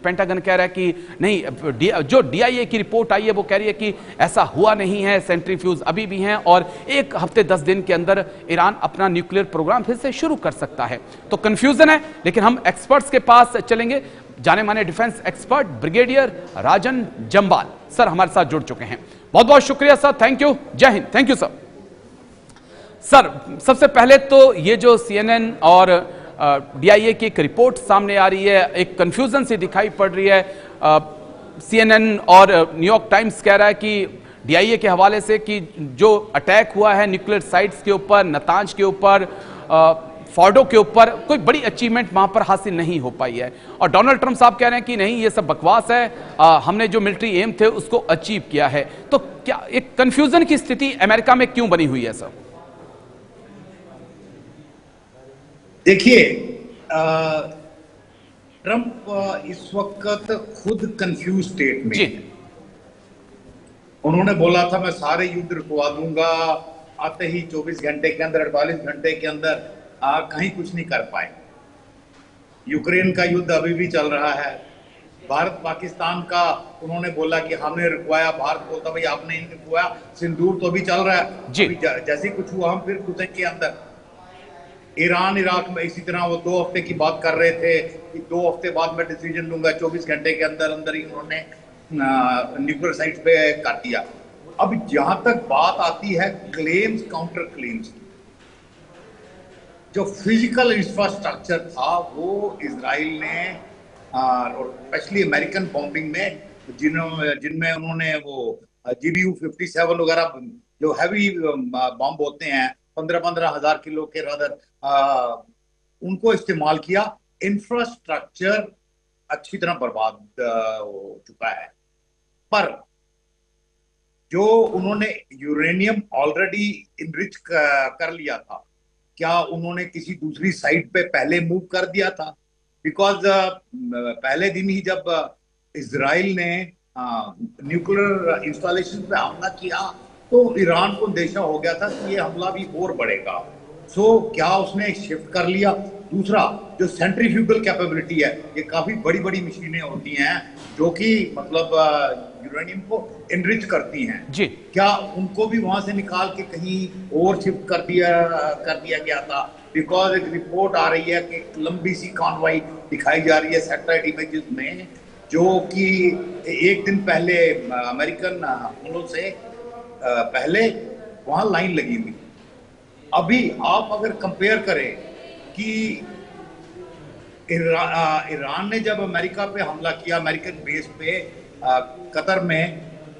Pentagon कह रहा है कि नहीं, जो DIA की रिपोर्ट आई है वो कह रही है कि ऐसा हुआ नहीं है, सेंट्रीफ्यूज अभी भी हैं और 1 हफ्ते 10 दिन के अंदर ईरान अपना न्यूक्लियर प्रोग्राम फिर से शुरू कर सकता है। तो कंफ्यूजन है, लेकिन हम एक्सपर्ट्स के पास चलेंगे। जाने माने डिफेंस एक्सपर्ट ब्रिगेडियर राजन जम्बाल सर हमारे साथ जुड़ चुके हैं। बहुत बहुत शुक्रिया सर, थैंक यू, जय Hind. Thank you sir. Sir सबसे पहले तो ये जो CNN और DIA की एक रिपोर्ट सामने आ रही है, एक कंफ्यूजन सी दिखाई पड़ रही है। CNN और न्यूयॉर्क टाइम्स कह रहा है कि DIA के हवाले से कि जो अटैक हुआ है न्यूक्लियर साइट्स के ऊपर, नतांज के ऊपर, फॉर्डो के ऊपर, कोई बड़ी अचीवमेंट वहां पर हासिल नहीं हो पाई है। और डोनाल्ड ट्रंप साहब कह रहे हैं कि नहीं, ये सब बकवास है, हमने जो मिलिट्री एम थे उसको अचीव किया है। तो क्या एक कंफ्यूजन की स्थिति अमेरिका में क्यों बनी हुई है सर? देखिए, ट्रंप इस वक्त खुद कंफ्यूज स्टेट में है। उन्होंने बोला था मैं सारे युद्ध रुकवा दूंगा, आते ही 24 घंटे के अंदर, 48 घंटे के अंदर कहीं कुछ नहीं कर पाए। यूक्रेन का युद्ध अभी भी चल रहा है। भारत पाकिस्तान का उन्होंने बोला कि हमने रुकवाया, भारत बोलता भाई आपने नहीं रुकवाया, सिंदूर तो अभी चल रहा है। जैसे कुछ हुआ हम फिर घुसेंगे अंदर। ईरान इराक में इसी तरह वो 2 हफ्ते की बात कर रहे थे कि 2 हफ्ते बाद मैं डिसीजन लूंगा, 24 घंटे के अंदर अंदर ही उन्होंने न्यूक्लियर साइट्स पे कर दिया। अब जहां तक बात आती है क्लेम्स काउंटर क्लेम्स, जो फिजिकल इंफ्रास्ट्रक्चर था वो इजराइल ने और स्पेशली अमेरिकन बॉम्बिंग में जिनमें उन्होंने वो GBU-57 वगैरह जो हैवी बॉम्ब होते हैं 15-15 हजार किलो के रदर, उनको इस्तेमाल किया। इंफ्रास्ट्रक्चर अच्छी तरह बर्बाद हो चुका है। पर जो उन्होंने यूरेनियम ऑलरेडी इनरिच कर लिया था, क्या उन्होंने किसी दूसरी साइट पे पहले मूव कर दिया था? बिकॉज पहले दिन ही जब इजराइल ने न्यूक्लियर इंस्टॉलेशन पे हमला किया तो ईरान को अंदेशा हो गया था कि ये हमला भी और बढ़ेगा। सो क्या उसने शिफ्ट कर लिया? दूसरा, जो सेंट्रीफ्यूगल कैपेबिलिटी है, ये काफी बड़ी बड़ी मशीनें होती हैं जो कि मतलब यूरेनियम को एनरिच करती हैं जी। क्या उनको भी वहां से निकाल के कहीं और शिफ्ट कर दिया गया था? बिकॉज एक रिपोर्ट आ रही है कि लंबी सी कॉन्वॉय दिखाई जा रही है सैटेलाइट इमेजेस में, जो कि एक दिन पहले अमेरिकन हमलों से पहले वहां लाइन लगी हुई। अभी आप अगर कंपेयर करें कि ईरान ने जब अमेरिका पे हमला किया, अमेरिकन बेस पे कतर में,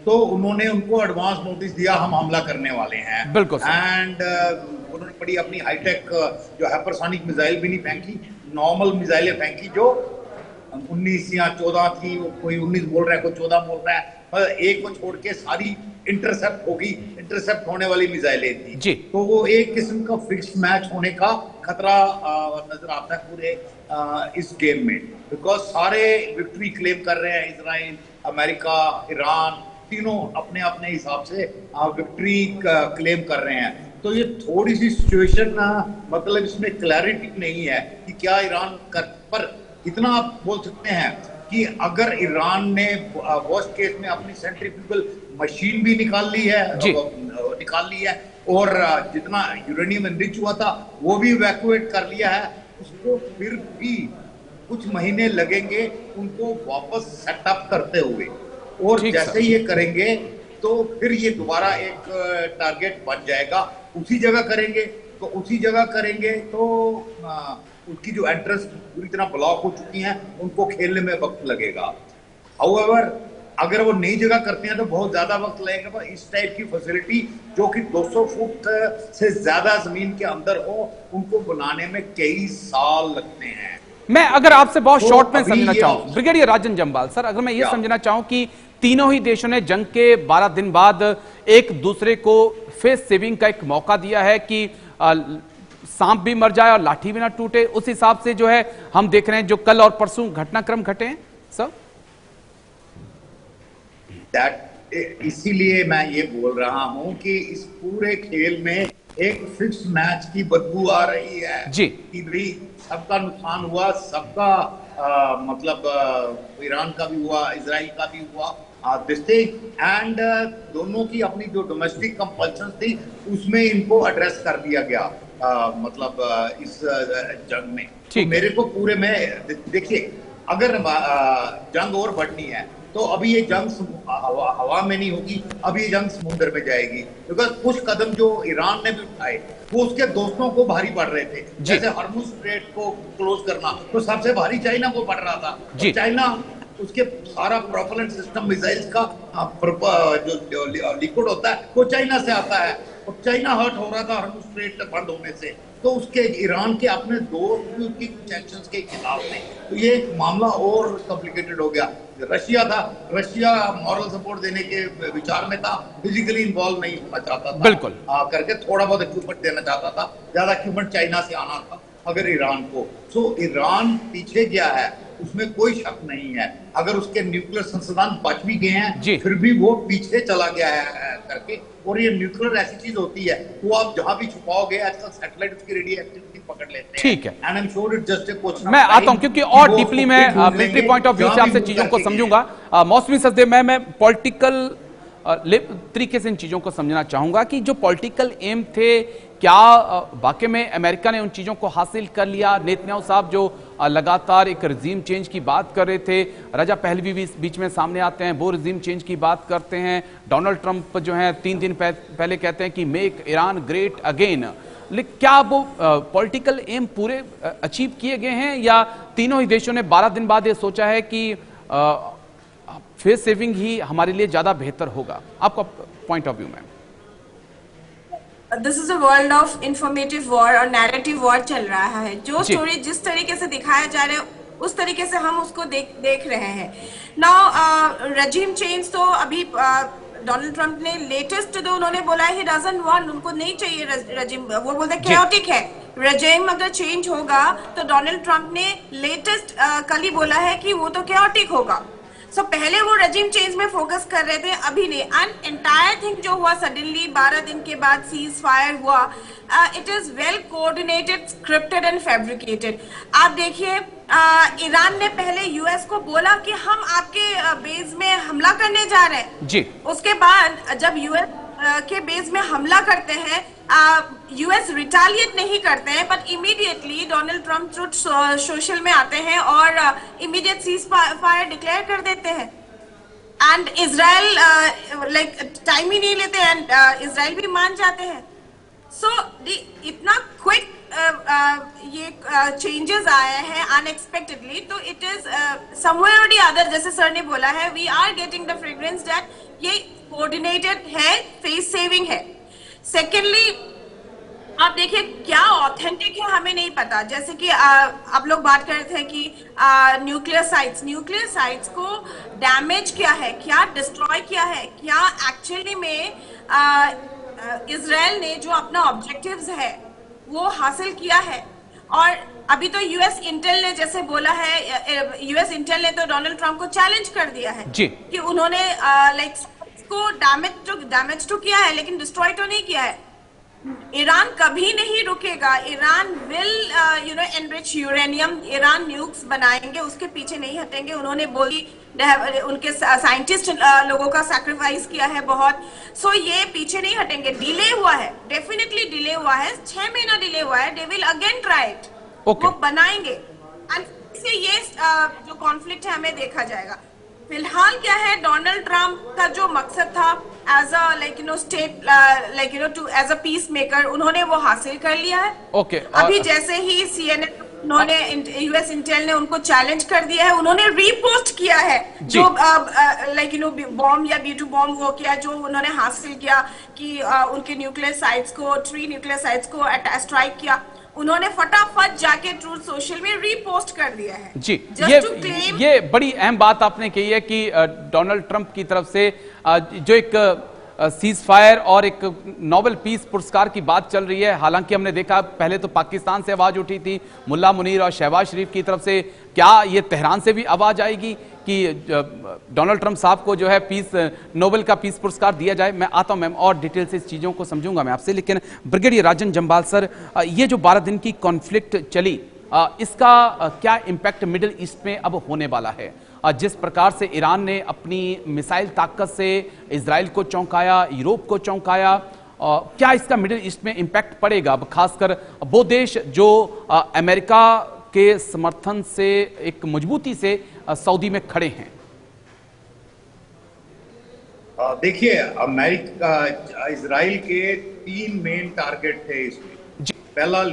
तो उन्होंने उनको एडवांस नोटिस दिया हम हमला करने वाले हैं। बिल्कुल। एंड उन्होंने बड़ी अपनी हाईटेक जो हाइपरसोनिक मिसाइल भी नहीं फेंकी, नॉर्मल मिसाइलें फेंकी जो 19 या 14 थी, कोई 19 बोल रहा है, कोई 14 बोल रहा है, एक को छोड़ के सारी इंटरसेप्ट होगी, इंटरसेप्ट होने वाली मिसाइलें थी जी। तो वो एक किस्म का फिक्स्ड मैच होने का खतरा नजर आता है पूरे इस गेम में। बिकॉज सारे विक्ट्री क्लेम कर रहे हैं, इजराइल, अमेरिका, ईरान, तीनों अपने अपने हिसाब से विक्ट्री क्लेम कर रहे हैं। तो ये थोड़ी सी सिचुएशन मतलब इसमें क्लैरिटी नहीं है कि क्या ईरान कर, पर इतना आप बोल सकते हैं कि अगर ईरान ने वर्स्ट केस में अपनी सेंट्रीफ्यूगल मशीन भी निकाल ली है और जितना यूरेनियम एनरिच हुआ था वो भी इवैक्यूएट कर लिया है, उसको फिर भी कुछ महीने लगेंगे उनको वापस सेटअप करते हुए। और जैसे ये करेंगे तो फिर ये दोबारा एक टारगेट बन जाएगा। उसी जगह करेंगे तो उनकी जो एंट्रेंस पूरी तरह ब्लॉक हो चुकी हैं, उनको खेलने में वक्त लगेगा। हाउएवर अगर वो नई जगह करते हैं तो बहुत ज्यादा वक्त लगेगा, पर इस टाइप की फैसिलिटी जो कि 200 फुट से ज्यादा जमीन के अंदर हो, उनको बनाने में कई साल लगते हैं। मैं अगर आपसे बहुत शॉर्ट में समझना चाहूं ब्रिगेडियर राजन जम्बाल सर, अगर मैं ये समझना चाहूं कि तीनों ही देशों ने जंग के 12 दिन बाद एक दूसरे को फेस सेविंग का एक मौका दिया है कि सांप भी मर जाए और लाठी भी ना टूटे, उस हिसाब से जो है हम देख रहे हैं जो कल और परसों घटनाक्रम घटे हैं सर। इसीलिए मैं ये बोल रहा हूं कि इस पूरे खेल में एक फिक्स मैच की बदबू आ रही है जी, कि भाई सबका नुकसान हुआ, सबका मतलब ईरान का भी हुआ, इजराइल का भी हुआ, दिस थिंग एंड दोनों की अपनी जो डोमेस्टिक कंपल्शन थी उसमें इनको एड्रेस कर दिया गया, मतलब इस जंग में। तो मेरे को पूरे में देखिए, अगर जंग और बढ़नी है तो अभी ये जंग हवा में नहीं होगी, अभी ये जंग समुद्र में जाएगी, बिकॉज कुछ कदम जो ईरान ने भी उठाए वो उसके दोस्तों को भारी पड़ रहे थे, जैसे हॉर्मुज स्ट्रेट को क्लोज करना, तो सबसे भारी चाइना को पड़ रहा था। तो चाइना उसके सारा प्रोपेलेंट सिस्टम मिसाइल्स का जो लिक्विड होता है वो चाइना से आता है, और चाइना हर्ट हो रहा था हॉर्मुज स्ट्रेट बंद होने से, तो उसके ईरान के अपने दोस्त भी उसकी कुछ एक्शंस के खिलाफ थे, तो ये एक मामला और कॉम्प्लिकेटेड हो गया। रशिया था, रशिया मॉरल सपोर्ट देने के विचार में था, फिजिकली इन्वॉल्व नहीं होना चाहता था, बिल्कुल करके थोड़ा बहुत इक्विपमेंट देना चाहता था, ज्यादा इक्विपमेंट चाइना से आना था अगर ईरान को। सो ईरान पीछे गया है, उसमें कोई शक नहीं है। अगर उसके न्यूक्लियर संसाधन बच भी गए हैं फिर भी वो पीछे चला गया है करके। और ये न्यूक्लियर ऐसी चीज होती है वो आप जहां भी छुपाओगे आजकल सैटेलाइट उसकी रेडियो एक्टिविटी पकड़ लेते हैं। ठीक है, and I am sure it just a question. मैं आता हूं क्योंकि और डीपली मैं मिलिट्री पॉइंट ऑफ व्यू से आपसे चीजों को समझूंगा। मौसमी सचदेव, मैं पॉलिटिकल तरीके से इन चीजों को समझना चाहूंगा कि जो पॉलिटिकल एम थे, क्या वाकई में अमेरिका ने उन चीजों को हासिल कर लिया? नेतन्याहू साहब जो लगातार एक रिजीम चेंज की बात कर रहे थे, रजा पहलवी भी बीच में सामने आते हैं, वो रिजीम चेंज की बात करते हैं। डोनाल्ड ट्रंप जो है 3 दिन पहले कहते हैं कि मेक ईरान ग्रेट अगेन। लेकिन क्या वो पॉलिटिकल एम पूरे अचीव किए गए हैं, या तीनों ही देशों ने 12 दिन बाद ये सोचा है कि फेस सेविंग ही हमारे लिए ज्यादा बेहतर होगा? आपका पॉइंट ऑफ व्यू में। This is a world of informative war और नैरेटिव वॉर चल रहा है। जो स्टोरी जिस तरीके से दिखाया जा रहा है उस तरीके से हम उसको देख रहे हैं। नाउ रजीम चेंज तो अभी डोनाल्ड ट्रंप ने लेटेस्ट जो उन्होंने बोला है, ही डजंट वांट, उनको नहीं चाहिए रजीम, वो बोलते हैं कैओटिक है रजीम। अगर चेंज होगा तो डोनाल्ड ट्रंप ने लेटेस्ट कल ही बोला है कि वो तो कैओटिक होगा। सो पहले वो रजीम चेंज में फोकस कर रहे थे, अभी नहीं। एंड एंटायर थिंग जो हुआ सडनली 12 दिन के बाद सीज फायर हुआ, it is well coordinated, scripted and fabricated. आप देखिए, ईरान ने पहले यूएस को बोला कि हम आपके बेस में हमला करने जा रहे हैं जी। उसके बाद जब यूएस के बेस में हमला करते हैं, यूएस रिटालिएट नहीं करते हैं, but immediately Donald Trump truth social में आते हैं और इमीडिएट सीज फायर डिक्लेयर कर देते हैं। एंड इजराइल लाइक टाइम ही नहीं लेते, एंड इजराइल भी मान जाते हैं। सो इतना क्विक ये चेंजेस आए हैं अनएक्सपेक्टेडली, तो इट इज समवेयर और द अदर, जैसे सर ने बोला है, we are getting the fragrance that ये कोऑर्डिनेटेड है, फेस सेविंग है। सेकेंडली, आप देखिए क्या ऑथेंटिक है हमें नहीं पता। जैसे कि आप लोग बात कर रहे थे कि न्यूक्लियर साइट्स को डैमेज किया है, क्या डिस्ट्रॉय किया है, क्या एक्चुअली में इजराइल ने जो अपना ऑब्जेक्टिव्स है वो हासिल किया है। और अभी तो यूएस इंटेल ने जैसे बोला है, यूएस इंटेल ने तो डोनाल्ड ट्रंप को चैलेंज कर दिया है जी, कि उन्होंने लाइक को डैमेज तो किया है लेकिन डिस्ट्रॉय तो नहीं किया है। ईरान कभी नहीं रुकेगा, Iran will enrich uranium, Iran nukes बनाएंगे, उसके पीछे नहीं हटेंगे। उन्होंने बोली, उनके साइंटिस्ट लोगों का सैक्रिफाइस किया है बहुत। सो ये पीछे नहीं हटेंगे। डिले हुआ है, डेफिनेटली डिले हुआ है, 6 महीना डिले हुआ है, they will again try it, वो बनाएंगे। एंड इससे ये जो कॉन्फ्लिक्ट है हमें देखा जाएगा। फिलहाल क्या है, डोनाल्ड ट्रंप का जो मकसद था as a state to as a peacemaker, उन्होंने वो हासिल कर लिया है। अभी जैसे ही CNN उन्होंने यूएस इंटेल ने उनको चैलेंज कर दिया है, उन्होंने रीपोस्ट किया है जो बॉम्ब या B2 बॉम्ब वो किया जो उन्होंने हासिल किया, कि उनके न्यूक्लियर साइट्स को, 3 न्यूक्लियर साइट्स को स्ट्राइक किया। उन्होंने फटाफट जाके ट्रूथ सोशल में रीपोस्ट कर दिया है जी। ये बड़ी अहम बात आपने कही है कि डोनाल्ड ट्रंप की तरफ से जो एक सीज फायर और एक नोबेल पीस पुरस्कार की बात चल रही है। हालांकि हमने देखा पहले तो पाकिस्तान से आवाज उठी थी, मुल्ला मुनीर और शहबाज शरीफ की तरफ से। क्या ये तेहरान से भी आवाज आएगी कि डोनाल्ड ट्रंप साहब को जो है पीस नोबेल का पीस पुरस्कार दिया जाए? मैं आता हूं मैम, और डिटेल से इस चीजों को समझूंगा मैं आपसे, लेकिन ब्रिगेडियर राजन जम्बाल सर, ये जो 12 दिन की कॉन्फ्लिक्ट चली, इसका क्या इम्पैक्ट मिडिल ईस्ट में अब होने वाला है? जिस प्रकार से ईरान ने अपनी मिसाइल ताकत से इजराइल को चौंकाया, यूरोप को चौंकाया, क्या इसका मिडिल ईस्ट में इम्पैक्ट पड़ेगा? अब खासकर वो देश जो अमेरिका के समर्थन से एक मजबूती से सऊदी में खड़े हैं। देखिए, अमेरिका इजराइल के 3 मेन टारगेट थे इसमें। पहला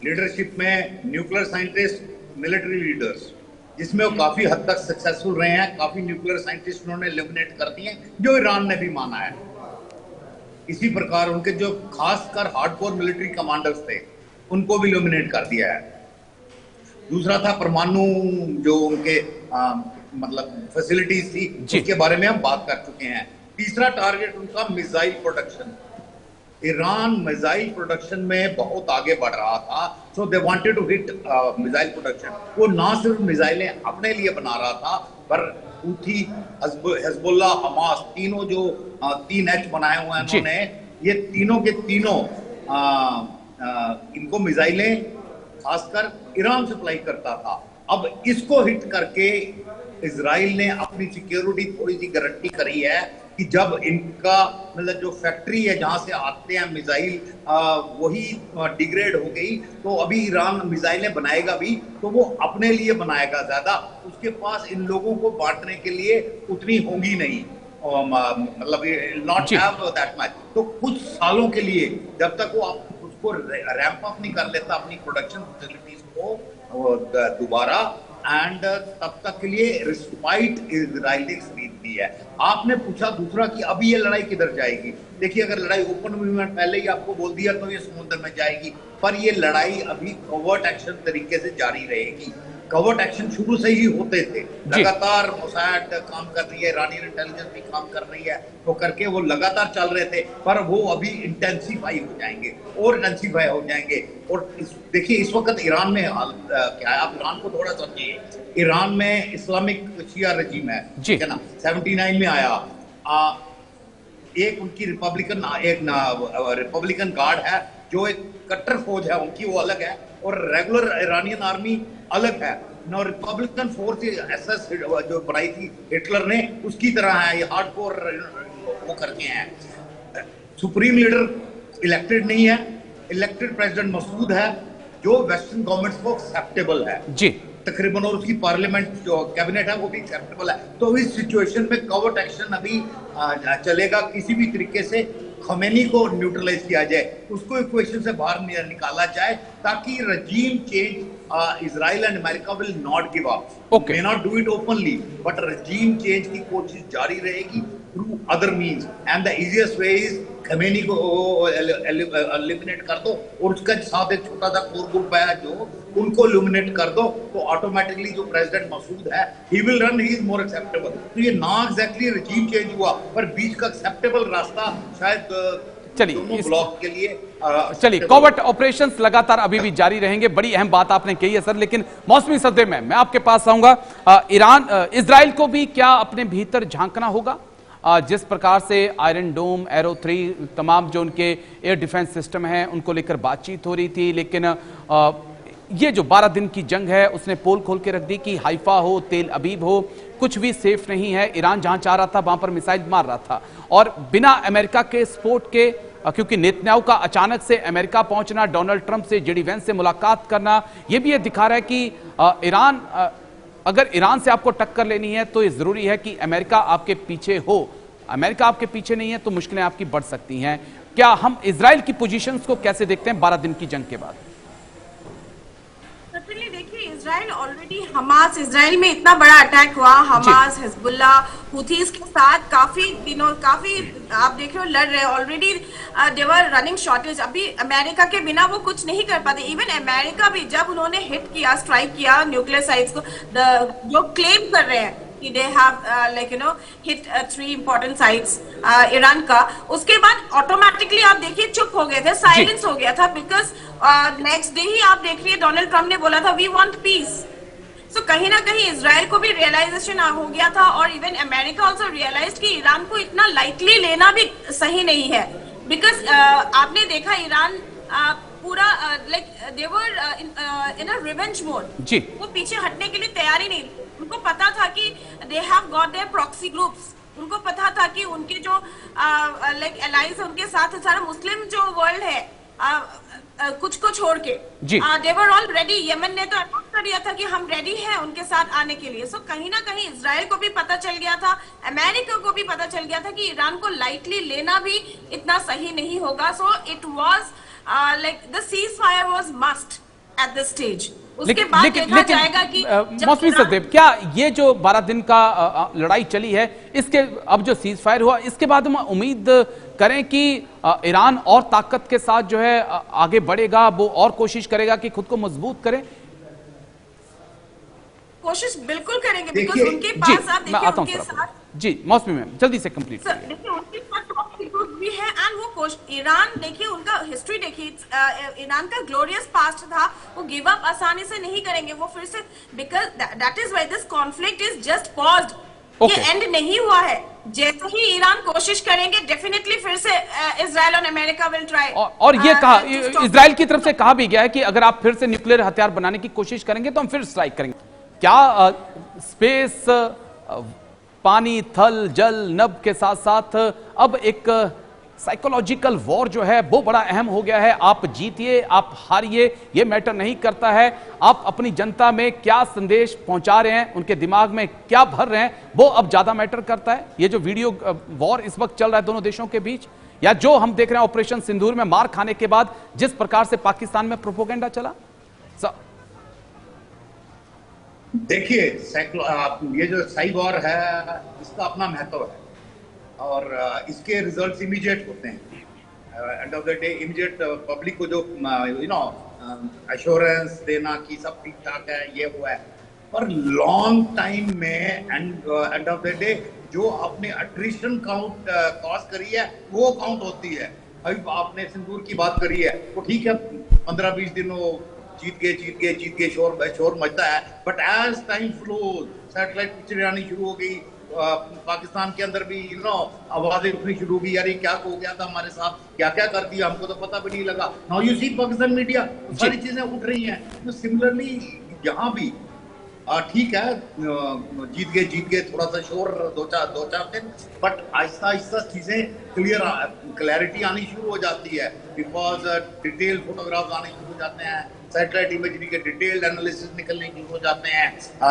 लीडरशिप में न्यूक्लियर साइंटिस्ट, मिलिट्री लीडर्स, जिसमें वो काफी हद तक सक्सेसफुल रहे हैं। काफी न्यूक्लियर साइंटिस्ट उन्होंने एलिमिनेट कर दिए, जो ईरान ने भी माना है। इसी प्रकार उनके जो खासकर हार्डकोर मिलिट्री कमांडर्स थे, उनको भी एलिमिनेट कर दिया है। दूसरा था परमाणु, जो उनके मतलब फैसिलिटीज थी, उसके बारे में हम बात कर चुके हैं। तीसरा टारगेट उनका missile production. Iran missile production में बहुत आगे बढ़ रहा था, so they wanted to hit missile production. वो ना सिर्फ मिसाइलें अपने लिए बना रहा था, पर हूथी, हिजबुल्लाह, हमास, तीनों जो 3H बनाए हुए हैं उन्होंने, ये तीनों के तीनों इनको मिसाइलें खासकर ईरान सप्लाई करता था। अब इसको हिट करके इजराइल ने अपनी सिक्योरिटी थोड़ी सी गारंटी करी है कि जब इनका मतलब जो फैक्ट्री है जहां से आते हैं मिसाइल, वही डिग्रेड हो गई, तो अभी ईरान मिसाइलें बनाएगा भी तो वो अपने लिए बनाएगा ज्यादा, उसके पास इन लोगों को बांटने के लिए उतनी होंगी नहीं, मतलब नॉट हैव दैट मच। तो कुछ सालों के लिए जब तक वो उसको रैंप अप नहीं कर लेता अपनी प्रोडक्शन फैसिलिटीज को दोबारा, एंड तब तक के लिए रिस्पाइट इजराइल ने खरीद दी है। आपने पूछा दूसरा कि अभी ये लड़ाई किधर जाएगी। देखिए, अगर लड़ाई ओपन हुई, मैं पहले ही आपको बोल दिया, तो ये समुद्र में जाएगी, पर ये लड़ाई अभी कवर्ट एक्शन तरीके से जारी रहेगी। कवर्ट एक्शन शुरू से ही होते थे, लगातार मोसाद काम कर रही है, इरानियन इंटेलिजेंस भी काम कर रही है, तो करके वो लगातार चल रहे थे, पर वो अभी इंटेंसिफाई हो जाएंगे और इंटेंसिफाई हो जाएंगे। और देखिए, इस वक्त ईरान में क्या है, आप ईरान को थोड़ा समझिए। ईरान में इस्लामिक शिया रजीम है, ठीक है ना, 79 में आया। एक उनकी रिपब्लिकन गार्ड है, जो एक कट्टर फौज है उनकी, वो अलग है, और रेगुलर ईरानियन आर्मी अलग है। नो, रिपब्लिकन फोर्स एसएस जो बनाई थी हिटलर ने, उसकी तरह है, ये हार्डकोर वो करके हैं। सुप्रीम लीडर इलेक्टेड नहीं है, इलेक्टेड प्रेसिडेंट मसूद है, जो वेस्टर्न गवर्नमेंट्स को एक्सेप्टेबल है जी तकरीबन, और उसकी पार्लियामेंट जो कैबिनेट है वो भी एक्सेप्टेबल है। तो इस सिचुएशन में कवर्ट एक्शन अभी चलेगा, किसी भी तरीके से खमेनी को न्यूट्रलाइज किया जाए, उसको इक्वेशन से बाहर निकाला जाए, ताकि रजीम change Israel and America will not give up, may not do it openly, but रजीम change की कोशिश जारी रहेगी through other means, and the easiest way is Khamenei को एलिमिनेट कर दो, और उसका साथ एक छोटा सा कोर ग्रुप है जो उनको एलिमिनेट कर दो, तो ऑटोमेटिकली जो प्रेसिडेंट मसूद है, he will run, he is more acceptable. तो ये ना एग्जैक्टली रजीम चेंज हुआ, पर बीच का एक्सेप्टेबल रास्ता शायद चलिए ब्लॉक के लिए। चलिए, कॉवर्ट ऑपरेशंस लगातार अभी भी जारी रहेंगे। बड़ी अहम बात आपने कही है सर, लेकिन मौसमी सदे में मैं आपके पास आऊंगा। इजराइल को भी क्या अपने भीतर झांकना होगा? जिस प्रकार से आयरन डोम, एरो 3, तमाम जो उनके एयर डिफेंस सिस्टम हैं, उनको लेकर बातचीत हो रही थी, लेकिन ये जो 12 दिन की जंग है उसने पोल खोल के रख दी कि हाइफा हो, तेल अबीब हो, कुछ भी सेफ नहीं है। ईरान जहां चाह रहा था वहां पर मिसाइल मार रहा था, और बिना अमेरिका के सपोर्ट के, क्योंकि नेतन्याहू का अचानक से अमेरिका पहुंचना, डोनाल्ड ट्रंप से, जेडी वेंस से मुलाकात करना, यह भी ये दिखा रहा है कि ईरान, अगर ईरान से आपको टक्कर लेनी है तो ये जरूरी है कि अमेरिका आपके पीछे हो। अमेरिका आपके पीछे नहीं है तो मुश्किलें आपकी बढ़ सकती हैं। क्या हम इजराइल की पोजीशंस को कैसे देखते हैं 12 दिन की जंग के बाद? देखिए, इजराइल ऑलरेडी हमास, इजराइल में इतना बड़ा अटैक हुआ, हमास, हिजबुल्लाह, हुथीज के साथ काफी आप देख रहे हो लड़ रहे हैं। Already they were running shortage. अभी अमेरिका के बिना वो कुछ नहीं कर पाते। इवन अमेरिका भी जब उन्होंने हिट किया, स्ट्राइक किया न्यूक्लियर साइट्स को, जो क्लेम कर रहे हैं कि they have hit 3 important sites Iran का, उसके बाद ऑटोमेटिकली आप देखिए चुप हो गए थे, साइलेंस हो गया था, बिकॉज नेक्स्ट डे ही आप देख रही है डोनाल्ड ट्रंप ने बोला था वी वांट पीस। सो कहीं ना कहीं इजराइल को भी रियलाइजेशन हो गया था, और इवन अमेरिका ऑल्सो रियलाइज कि ईरान को इतना लाइटली लेना भी सही नहीं है, बिकॉज आपने देखा ईरान पूरा like they were in a revenge mode. जी। वो पीछे हटने के लिए तैयार ही नहीं। उनको पता था कि they have got their proxy groups. उनको पता था कि उनके जो लाइक अलायंस है उनके साथ सारा मुस्लिम जो वर्ल्ड है कुछ को छोड़ के दे वर ऑल रेडी। यमन ने तो अनाउंस कर दिया था कि हम रेडी हैं उनके साथ आने के लिए। सो कहीं ना कहीं इजराइल को भी पता चल गया था, अमेरिका को भी पता चल गया था कि ईरान को लाइटली लेना भी इतना सही नहीं होगा। So it was like the cease fire was must at this stage. उसके बाद देखा जाएगा कि मौसमी सचदेव, क्या ये जो 12 दिन का लड़ाई चली है, इसके अब जो सीज फायर हुआ, इसके बाद हम उम्मीद करें कि ईरान और ताकत के साथ जो है आगे बढ़ेगा, वो और कोशिश करेगा कि खुद को मजबूत करे? कोशिश बिल्कुल करेंगे, बिकॉज़ उनके पास आप देखिए उनके साथ जी मौसमी मैम जल्दी से कंप्लीट देखिए उनके पास भी है। एंड वो ईरान देखिए, उनका हिस्ट्री देखिए, ईरान का ग्लोरियस पास्ट था। वो गिव अप आसानी से नहीं करेंगे, वो फिर से, because that is why this conflict is just paused. ये एंड नहीं हुआ है। जैसे ही ईरान कोशिश करेंगे, डेफिनेटली फिर से इजराइल और अमेरिका विल ट्राई। और ये कहा इजराइल की तरफ से कहा भी गया है कि अगर आप फिर से न्यूक्लियर हथियार बनाने की कोशिश करेंगे तो हम फिर स्ट्राइक करेंगे। क्या स्पेस, पानी, थल, जल, नभ के साथ साथ अब एक साइकोलॉजिकल वॉर जो है वो बड़ा अहम हो गया है? आप जीतिए, आप हारिए, ये मैटर नहीं करता है। आप अपनी जनता में क्या संदेश पहुंचा रहे हैं, उनके दिमाग में क्या भर रहे हैं, वो अब ज्यादा मैटर करता है। ये जो वीडियो वॉर इस वक्त चल रहा है दोनों देशों के बीच, या जो हम देख रहे हैं ऑपरेशन सिंदूर में मार खाने के बाद जिस प्रकार से पाकिस्तान में प्रोपोगेंडा चला। देखिए, ये जो साई वॉर है इसका अपना महत्व है और इसके रिजल्ट्स इमीडिएट होते हैं। End of the day immediate public को जो एश्योरेंस देना कि सब ठीक ठाक है, ये हुआ है। पर लॉन्ग टाइम में एंड ऑफ द डे जो आपने अट्रिशन काउंट कॉज करी है वो काउंट होती है। अभी आपने सिंदूर की बात करी है, तो ठीक है 15-20 दिन वो जीत गए शोर मचता है। But as time flows satellite picture आनी शुरू हो गई, पाकिस्तान के अंदर भी आवाजें उठनी शुरू हो गई, यार ये क्या हो गया था हमारे साथ, क्या क्या कर दिया, हमको तो पता भी नहीं लगा। Now you see Pakistan media, सारी चीजें उठ रही हैं। तो सिमिलरली यहाँ भी ठीक है, जीत गए थोड़ा सा शोर दो चार दिन, बट आहिस्ता आहिस्ता चीजें क्लैरिटी आनी शुरू हो जाती है। बिकॉज डिटेल फोटोग्राफ्स आने शुरू हो जाते हैं, सैटेलाइट इमेजरी के डिटेल्ड एनालिसिस निकलने शुरू हो जाते हैं,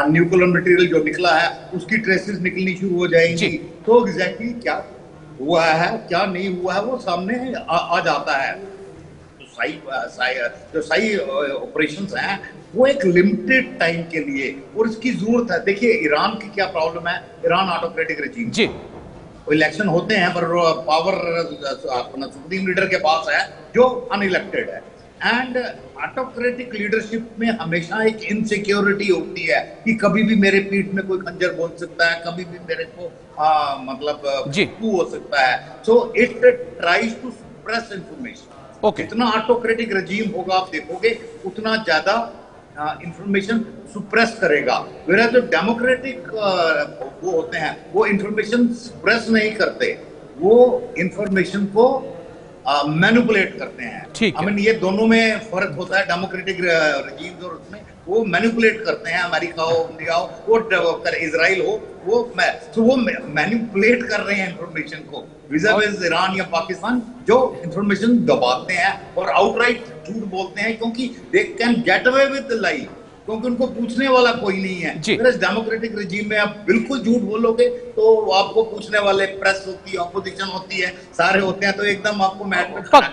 न्यूक्लियर मटेरियल जो निकला है उसकी ट्रेसेस निकलनी शुरू हो जाएंगी। तो एग्जैक्टली क्या हुआ है क्या नहीं हुआ है वो सामने आ जाता है। जो सही ऑपरेशंस हैं वो एक लिमिटेड टाइम के लिए, और इसकी जरूरत है। देखिए ईरान की क्या प्रॉब्लम है, ईरान ऑटोक्रेटिक रेजिम जी, इलेक्शन होते हैं पर पावर अपना सुप्रीम लीडर के पास है जो अनइलेक्टेड है। एंड ऑटोक्रेटिक लीडरशिप में हमेशा एक इनसिक्योरिटी होती है कि कभी भी मेरे पीठ में कोई खंजर बोल सकता है, कभी भी मेरे को मतलब कू हो सकता है। So it tries to suppress information. जितना ऑटोक्रेटिक रजीम होगा आप देखोगे उतना ज्यादा इंफॉर्मेशन सुप्रेस करेगा। मेरा जो डेमोक्रेटिक वो होते हैं वो इंफॉर्मेशन सुप्रेस नहीं करते, वो इंफॉर्मेशन को मैनिपुलेट करते हैं। आई मीन ये दोनों में फर्क होता है, डेमोक्रेटिक रजीम और उसमें वो मैनिपुलेट करते हैं। अमेरिका हो, इंडिया हो, वो इजराइल हो, वो मैनिपुलेट कर रहे हैं इंफॉर्मेशन को विज़ ईरान या पाकिस्तान, जो इंफॉर्मेशन दबाते हैं और आउटराइट झूठ बोलते हैं क्योंकि they can get away with the लाई, क्योंकि उनको पूछने वाला कोई नहीं है। इस डेमोक्रेटिक रजीम में आप बिल्कुल झूठ बोलोगे तो आपको पूछने वाले प्रेस होती है, ऑपोजिशन होती है, सारे होते हैं, तो एकदम आपको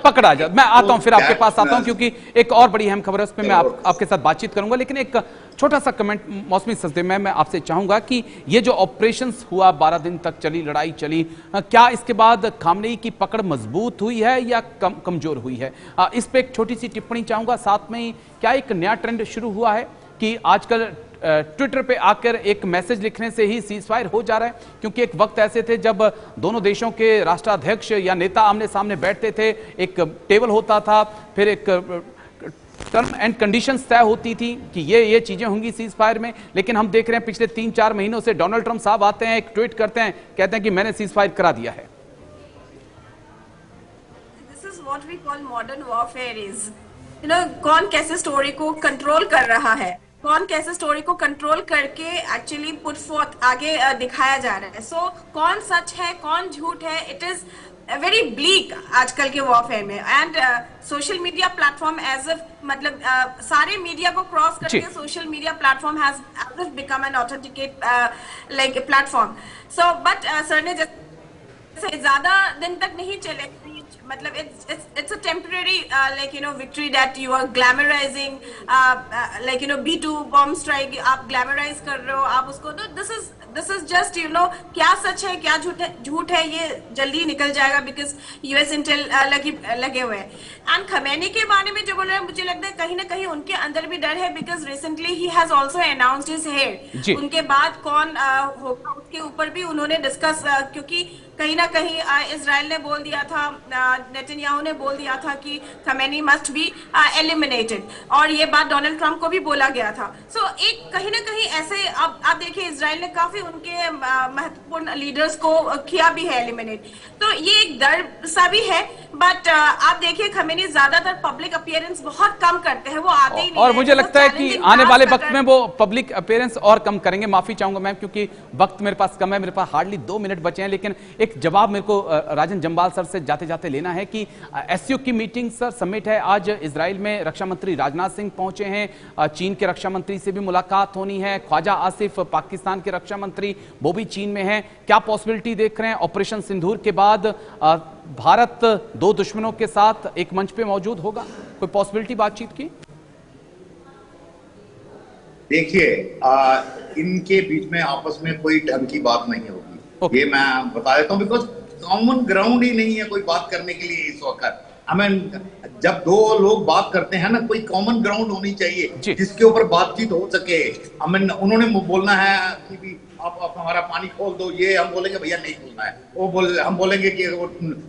पकड़ा जाए। मैं आता हूं, फिर आपके पास आता हूं क्योंकि एक और बड़ी अहम खबर है, उसमें मैं आपके साथ बातचीत करूंगा। लेकिन एक छोटा सा कमेंट मौसमी सचदेव में मैं आपसे चाहूंगा कि ये जो ऑपरेशंस हुआ, 12 दिन तक चली लड़ाई चली, क्या इसके बाद खामनेई की पकड़ मजबूत हुई है या कमजोर हुई है? इस पे एक छोटी सी टिप्पणी चाहूंगा। साथ में क्या एक नया ट्रेंड शुरू हुआ है कि आजकल ट्विटर पे आकर एक मैसेज लिखने से ही सीज फायर हो जा रहा है? क्योंकि एक वक्त ऐसे थे जब दोनों देशों के राष्ट्राध्यक्ष या नेता आमने सामने बैठते थे, एक टेबल होता था, फिर एक टर्म एंड कंडीशंस तय होती थी कि ये चीजें होंगी सीज फायर में। लेकिन हम देख रहे हैं पिछले 3-4 महीनों से डोनाल्ड ट्रंप साहब आते हैं, एक ट्वीट करते हैं, कहते हैं कि मैंने सीज फायर करा दिया है। This is what we call modern warfare is. कौन कैसे स्टोरी को कंट्रोल कर रहा है, कौन कैसे स्टोरी को कंट्रोल करके एक्चुअली पुट फोर्थ आगे दिखाया जा रहा है। सो कौन सच है कौन झूठ है, इट इज वेरी ब्लीक आजकल के वॉरफेयर में। And social media platform as if मतलब सारे मीडिया को क्रॉस करके social media platform has as if become an authenticate like platform. So but sir ने ज्यादा दिन तक नहीं चले, मतलब it's a temporary victory that you are glamorizing, B2 bomb strike आप glamorize कर रहे हो आप उसको, तो this is just क्या सच है क्या झूठ है ये जल्दी निकल जाएगा, बिकॉज यूएस इंटेल लगे हुए हैं। एंड खमेनी के बारे में जो बोल रहे हैं, मुझे लगता है कहीं ना कहीं उनके अंदर भी डर है, because recently he has also announced his head. उनके बाद कौन होगा उसके ऊपर भी उन्होंने डिस्कस, क्योंकि कहीं ना कहीं इजराइल ने बोल दिया था, नेतन्याहू ने बोल दिया था कि खमेनी मस्ट बी एलिमिनेटेड, और ये बात डोनाल्ड ट्रंप को भी बोला गया था। सो एक कहीं ना कहीं ऐसे अब आप देखिए इजराइल ने काफी उनके महत्वपूर्ण लीडर्स को किया भी है एलिमिनेट, तो ये एक डर सा भी है। बट आप देखिए खमेनी ज्यादातर पब्लिक अपीयरेंस बहुत कम करते हैं, वो आते ही नहीं, और मुझे लगता है कि आने वाले वक्त में वो पब्लिक अपीयरेंस और कम करेंगे। माफी चाहूंगा मैम, क्योंकि वक्त मेरे पास कम है, मेरे पास हार्डली 2 मिनट बचे हैं, लेकिन एक जवाब मेरे को राजन जम्बाल सर से जाते जाते लेना है कि एससीओ की मीटिंग सर समिट है आज इजराइल में, रक्षा मंत्री राजनाथ सिंह पहुंचे हैं, चीन के रक्षा मंत्री से भी मुलाकात होनी है, ख्वाजा आसिफ पाकिस्तान के रक्षा मंत्री वो भी चीन में हैं। क्या पॉसिबिलिटी देख रहे हैं ऑपरेशन सिंदूर के बाद भारत 2 दुश्मनों के साथ एक मंच पे मौजूद होगा, कोई पॉसिबिलिटी बातचीत की? देखिए इनके बीच में आपस में कोई ढंग की बात नहीं होगी, ये मैं बता देता हूँ, बिकॉज कॉमन ग्राउंड ही नहीं है कोई बात करने के लिए इस वक्त। जब 2 लोग बात करते हैं ना, कोई कॉमन ग्राउंड होनी चाहिए जिसके ऊपर बातचीत हो सके। उन्होंने बोलना है कि भी आप हमारा पानी खोल दो, ये हम बोलेंगे भैया नहीं खोलना है, हम बोलेंगे कि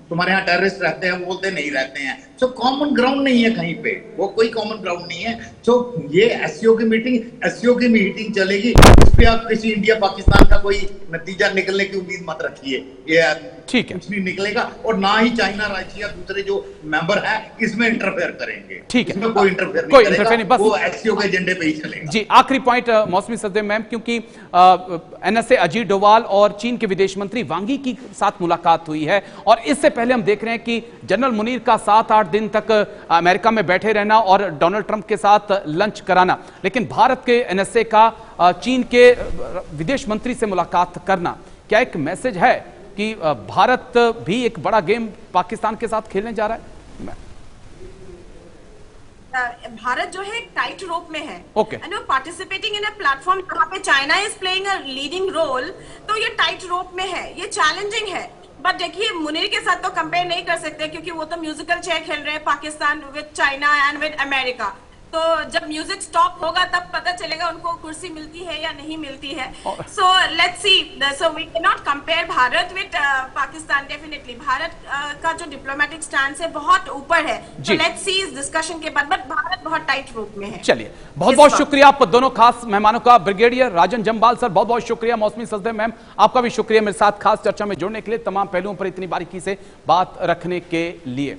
तुम्हारे यहाँ टेररिस्ट रहते हैं, वो बोलते नहीं रहते हैं। सो कॉमन ग्राउंड नहीं है कहीं पे, वो कोई कॉमन ग्राउंड नहीं है। सो ये एससीओ की मीटिंग चलेगी, इस पे आप किसी इंडिया पाकिस्तान का कोई नतीजा निकलने की उम्मीद मत रखिए, ये ठीक है कुछ नहीं निकलेगा, और ना ही चाइना रशिया दूसरे जो मेंबर हैं इसमें इंटरफेयर करेंगे। ठीक है, इसमें कोई इंटरफेयर नहीं, बस वो एससीओ के एजेंडे पे ही चलेगा। जी, आखिरी पॉइंट मौसमी सदे मैम, क्योंकि एनएसए अजीत डोवाल और चीन के विदेश मंत्री वांग यी की साथ मुलाकात हुई है, और इससे पहले हम देख रहे हैं कि जनरल मुनीर का 7-8 दिन तक अमेरिका में बैठे रहना और डोनाल्ड ट्रंप के साथ लंच कराना, लेकिन भारत के एनएसए का चीन के विदेश मंत्री से मुलाकात करना क्या एक मैसेज है कि भारत भी एक बड़ा गेम पाकिस्तान के साथ खेलने जा रहा है? भारत जो है टाइट रोप में है, okay, and participating in a platform जहाँ पे China is playing a leading role, तो ये टाइट रोप में है, ये चैलेंजिंग है। बट देखिए मुनीर के साथ तो कंपेयर नहीं कर सकते, क्योंकि वो तो म्यूजिकल चेयर खेल रहे हैं Pakistan with China and with America. तो जब म्यूजिक स्टॉप होगा तब पता चलेगा उनको कुर्सी मिलती है या नहीं मिलती है। So let's see, so we can not compare Bharat with Pakistan. Definitely Bharat का जो डिप्लोमेटिक स्टैंड है बहुत ऊपर है, तो लेट्स सी इस डिस्कशन के बाद, बट भारत बहुत टाइट रूप में है। चलिए, बहुत बहुत शुक्रिया आप दोनों खास मेहमानों का। ब्रिगेडियर राजन जम्बाल सर बहुत बहुत शुक्रिया, मौसमी सजदे मैम आपका भी शुक्रिया मेरे साथ खास चर्चा में जुड़ने के लिए, तमाम पहलुओं पर इतनी बारीकी से बात रखने के लिए।